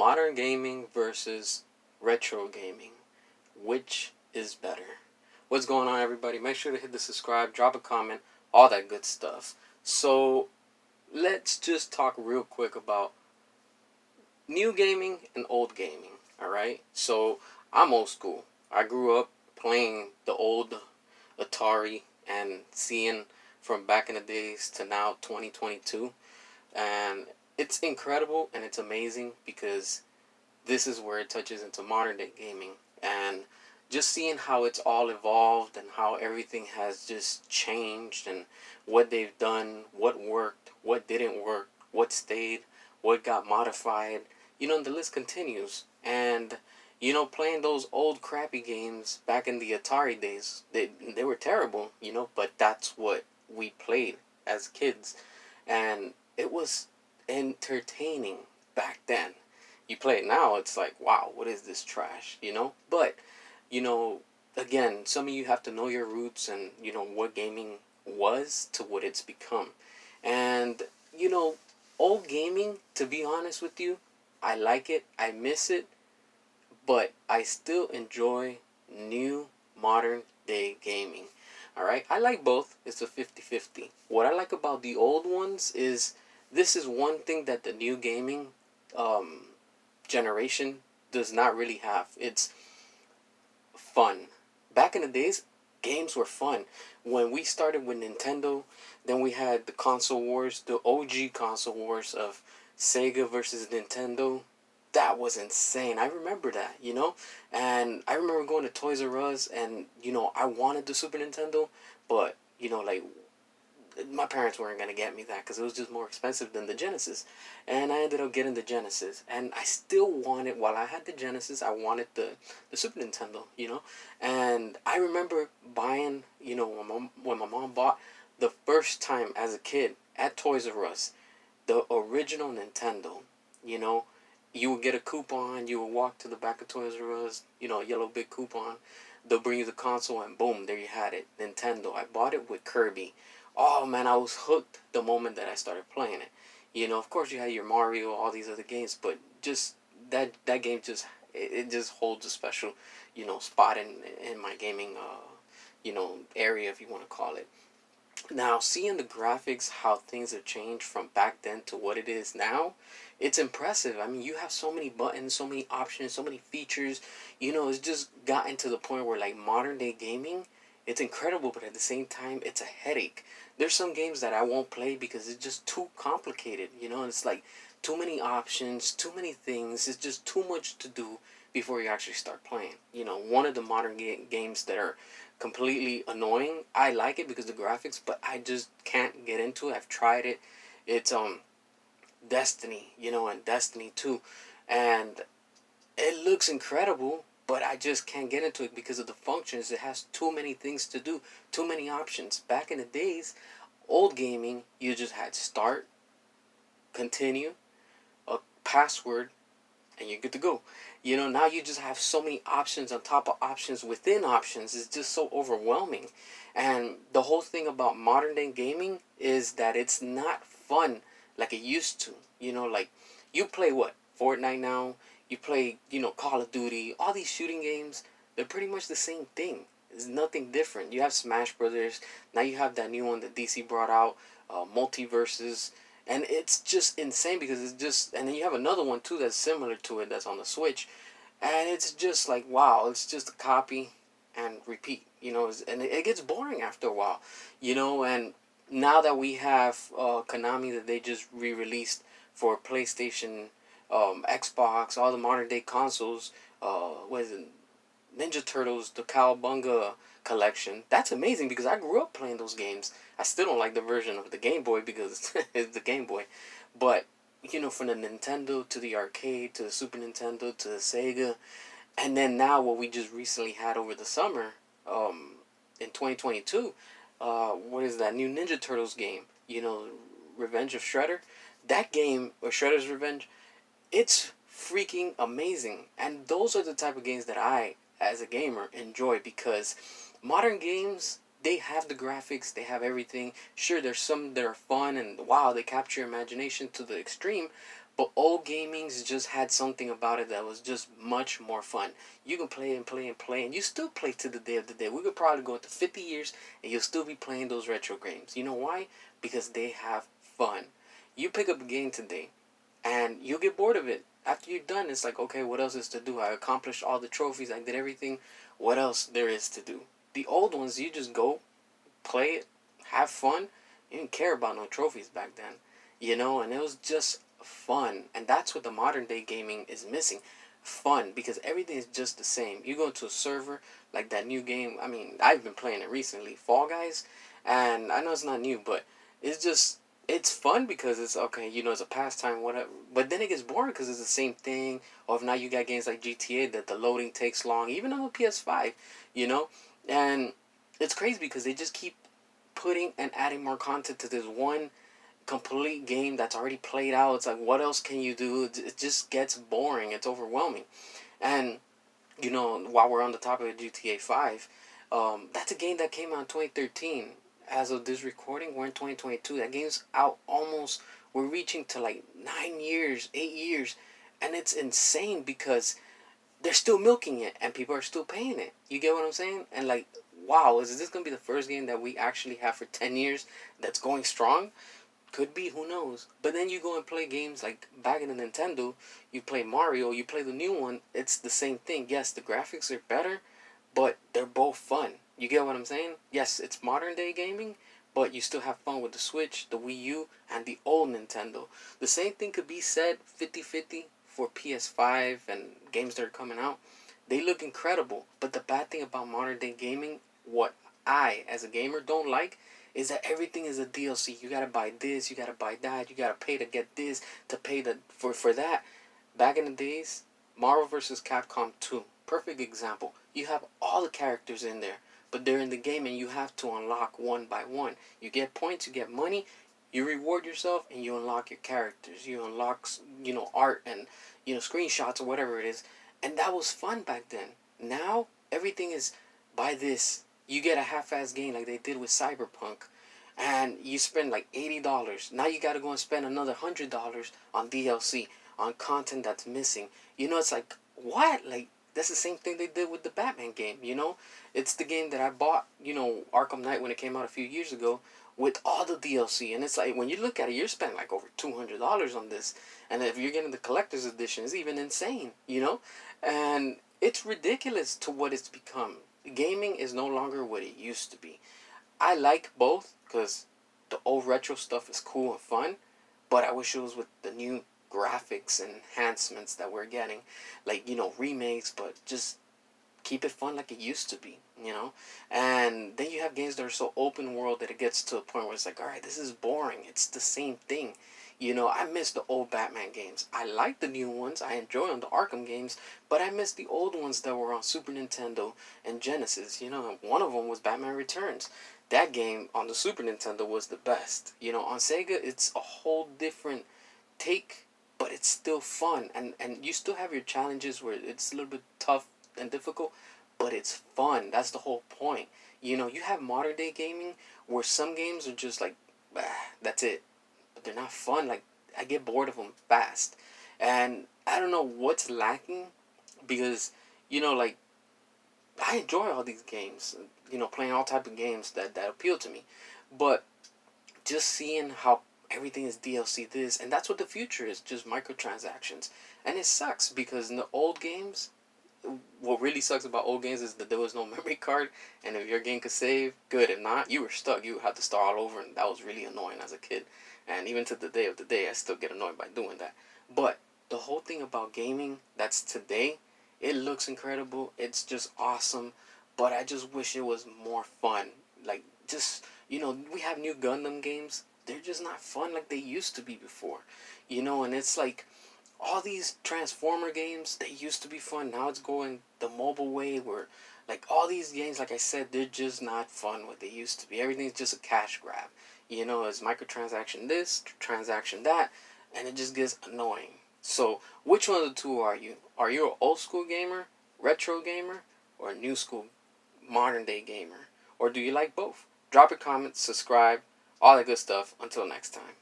Modern gaming versus retro gaming. Which is better? What's going on, everybody? Make sure to hit the subscribe, drop a comment, all that good stuff. So, let's just talk real quick about new gaming and old gaming. Alright? So, I'm old school. I grew up playing the old Atari and seeing from back in the days to now 2022. And it's incredible and it's amazing because this is where it touches into modern day gaming, and just seeing how it's all evolved and how everything has just changed and what they've done, what worked, what didn't work, what stayed, what got modified, the list continues. And playing those old crappy games back in the Atari days, they were terrible, but that's what we played as kids, and it was entertaining back then. You play it now, it's like, wow, what is this trash, But, you know, again, some of you have to know your roots and, what gaming was to what it's become. And, old gaming, to be honest with you, I like it, I miss it, but I still enjoy new modern day gaming. Alright, I like both. It's a 50-50. What I like about the old ones is this is one thing that the new gaming generation does not really have. It's fun. Back in the days, games were fun. When we started with Nintendo, then we had the console wars, the OG console wars of Sega versus Nintendo. That was insane. I remember that, And I remember going to Toys R Us and, I wanted the Super Nintendo, but, like, my parents weren't going to get me that because it was just more expensive than the Genesis. And I ended up getting the Genesis. And I still wanted, while I had the Genesis, I wanted the Super Nintendo, And I remember buying, when my mom bought the first time as a kid at Toys R Us, the original Nintendo, You would get a coupon, you would walk to the back of Toys R Us, a yellow big coupon. They'll bring you the console and boom, there you had it. Nintendo. I bought it with Kirby. Oh man, I was hooked the moment that I started playing it. Of course you had your Mario, all these other games, but just that game it just holds a special, spot in my gaming area, if you want to call it. Now, seeing the graphics, how things have changed from back then to what it is now, it's impressive. I mean, you have so many buttons, so many options, so many features. It's just gotten to the point where, like, modern day gaming, it's incredible, but at the same time, it's a headache. There's some games that I won't play because it's just too complicated, It's like too many options, too many things. It's just too much to do before you actually start playing. One of the modern games that are completely annoying. I like it because of the graphics, but I just can't get into it. I've tried it. It's Destiny, and Destiny 2. And it looks incredible, but I just can't get into it because of the functions. It has too many things to do, too many options. Back in the days, old gaming, you just had start, continue, a password, and you're good to go. Now you just have so many options on top of options within options. It's just so overwhelming. And the whole thing about modern day gaming is that it's not fun like it used to. Like, you play what? Fortnite now? You play, Call of Duty, all these shooting games, they're pretty much the same thing. There's nothing different. You have Smash Brothers. Now you have that new one that DC brought out, Multiverses. And it's just insane because it's just... And then you have another one, too, that's similar to it that's on the Switch. And it's just like, wow, it's just a copy and repeat, and it gets boring after a while, and now that we have Konami that they just re-released for PlayStation, Xbox, all the modern day consoles, what is it, Ninja Turtles, the Cowabunga collection. That's amazing because I grew up playing those games. I still don't like the version of the Game Boy because it's the Game Boy. But, from the Nintendo to the arcade to the Super Nintendo to the Sega. And then now what we just recently had over the summer, in 2022, what is that new Ninja Turtles game? Revenge of Shredder. That game, or Shredder's Revenge, it's freaking amazing. And those are the type of games that I, as a gamer, enjoy because modern games, they have the graphics, they have everything. Sure, there's some that are fun and wow, they capture your imagination to the extreme, But old gamings just had something about it that was just much more fun. You can play and play and play, and you still play to the day of the day. We could probably go into 50 years, and you'll still be playing those retro games. You know why? Because they have fun. You pick up a game today, and you'll get bored of it. After you're done, it's like, okay, what else is to do? I accomplished all the trophies. I did everything. What else there is to do? The old ones, you just go, play it, have fun. You didn't care about no trophies back then, and it was just fun. And that's what the modern day gaming is missing. Fun, because everything is just the same. You go to a server, like that new game. I mean, I've been playing it recently, Fall Guys, and I know it's not new, but it's just it's fun because it's okay, it's a pastime, whatever. But then it gets boring because it's the same thing. Or if not, you got games like GTA that the loading takes long, even on the PS5, you know, and it's crazy because they just keep putting and adding more content to this one complete game that's already played out. It's like, what else can you do? It just gets boring. It's overwhelming. And, while we're on the topic of GTA 5, that's a game that came out in 2013. As of this recording, we're in 2022. That game's out almost, we're reaching to like 9 years, 8 years. And it's insane because they're still milking it and people are still paying it. You get what I'm saying? And like, wow, is this going to be the first game that we actually have for 10 years that's going strong? Could be, who knows? But then you go and play games like back in the Nintendo, you play Mario, you play the new one, it's the same thing. Yes, the graphics are better, but they're both fun. You get what I'm saying? Yes, it's modern day gaming, but you still have fun with the Switch, the Wii U, and the old Nintendo. The same thing could be said 50-50 for PS5 and games that are coming out. They look incredible, but the bad thing about modern day gaming, what I, as a gamer, don't like, is that everything is a DLC. You gotta buy this, you gotta buy that, you gotta pay to get this, to pay for that. Back in the days, Marvel vs. Capcom 2, perfect example. You have all the characters in there, but they're in the game and you have to unlock one by one. You get points, you get money, you reward yourself, and you unlock your characters. You unlock, art and, screenshots or whatever it is. And that was fun back then. Now, everything is buy this. You get a half-ass game like they did with Cyberpunk. And you spend like $80. Now you gotta go and spend another $100 on DLC, on content that's missing. It's like, what? Like, that's the same thing they did with the Batman game. It's the game that I bought, Arkham Knight, when it came out a few years ago, with all the DLC. And it's like, when you look at it, you're spending like over $200 on this. And if you're getting the collector's edition, it's even insane. And it's ridiculous to what it's become. Gaming is no longer what it used to be. I like both because the old retro stuff is cool and fun, but I wish it was with the new graphics and enhancements that we're getting, like, remakes, but just keep it fun like it used to be. And then you have games that are so open world that it gets to a point where it's like, all right, this is boring. It's the same thing. I miss the old Batman games. I like the new ones. I enjoy them, the Arkham games, but I miss the old ones that were on Super Nintendo and Genesis. One of them was Batman Returns. That game on the Super Nintendo was the best. On Sega, it's a whole different take, but it's still fun. And you still have your challenges where it's a little bit tough and difficult, but it's fun. That's the whole point. You have modern day gaming where some games are just like, that's it. But they're not fun. Like, I get bored of them fast. And I don't know what's lacking because, like, I enjoy all these games, playing all type of games that appeal to me. But just seeing how everything is DLC this, and that's what the future is, just microtransactions. And it sucks because in the old games, what really sucks about old games is that there was no memory card, and if your game could save, good. If not, you were stuck. You had to start all over, and that was really annoying as a kid. And even to the day of the day, I still get annoyed by doing that. But the whole thing about gaming that's today, it looks incredible. It's just awesome. But I just wish it was more fun. Like, just, we have new Gundam games. They're just not fun like they used to be before. And it's like, all these Transformer games, they used to be fun. Now it's going the mobile way where, like, all these games, like I said, they're just not fun what they used to be. Everything's just a cash grab. It's microtransaction this, transaction that, and it just gets annoying. So, which one of the two are you? Are you an old school gamer, retro gamer, or a new school, modern day gamer? Or do you like both? Drop a comment, subscribe, all that good stuff. Until next time.